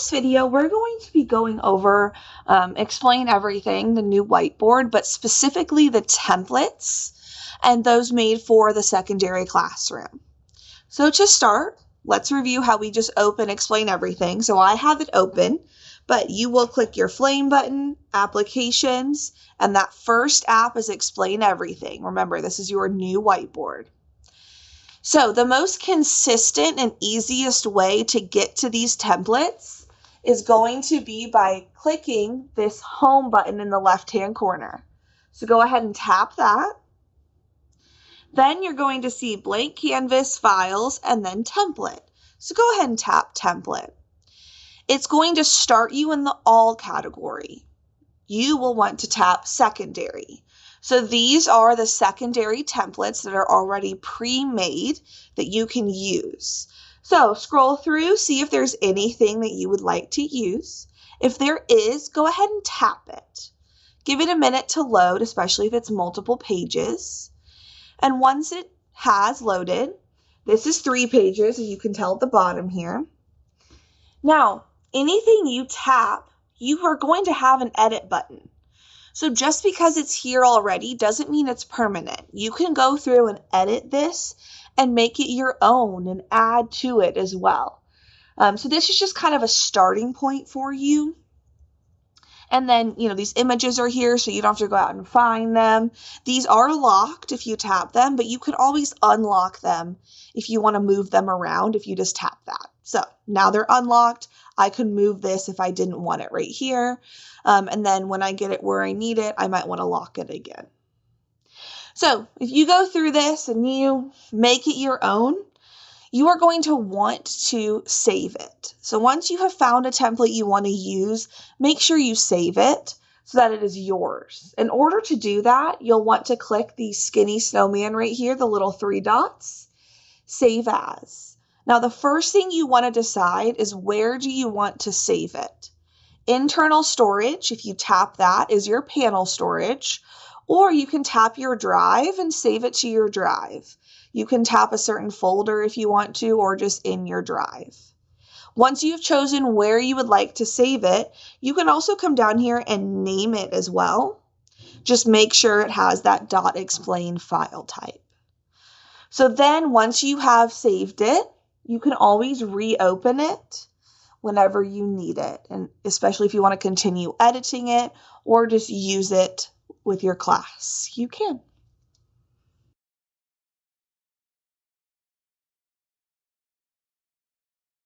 this video, we're going to be going over Explain Everything, the new whiteboard, but specifically the templates and those made for the secondary classroom. So to start, let's review how we just open Explain Everything. So I have it open, but you will click your flame button, applications, and that first app is Explain Everything. Remember, this is your new whiteboard. So the most consistent and easiest way to get to these templates is going to be by clicking this home button in the left-hand corner. So go ahead and tap that. Then you're going to see blank canvas, files, and then template. So go ahead and tap template. It's going to start you in the all category. You will want to tap secondary. So these are the secondary templates that are already pre-made that you can use. So scroll through, see if there's anything that you would like to use. If there is, go ahead and tap it. Give it a minute to load, especially if it's multiple pages. And once it has loaded, this is 3 pages, as you can tell at the bottom here. Now, anything you tap, you are going to have an edit button. So just because it's here already doesn't mean it's permanent. You can go through and edit this and make it your own and add to it as well. So this is just kind of a starting point for you. And then, these images are here, so you don't have to go out and find them. These are locked if you tap them, but you can always unlock them if you want to move them around if you just tap that. So now they're unlocked. I could move this if I didn't want it right here. And then when I get it where I need it, I might want to lock it again. So if you go through this and you make it your own, you are going to want to save it. So once you have found a template you want to use, make sure you save it so that it is yours. In order to do that, you'll want to click the skinny snowman right here, the little 3 dots, save as. Now the first thing you want to decide is where do you want to save it. Internal storage, if you tap that, is your panel storage, or you can tap your drive and save it to your drive. You can tap a certain folder if you want to, or just in your drive. Once you've chosen where you would like to save it, you can also come down here and name it as well. Just make sure it has that .explain file type. So then once you have saved it, you can always reopen it whenever you need it, and especially if you want to continue editing it or just use it with your class, you can.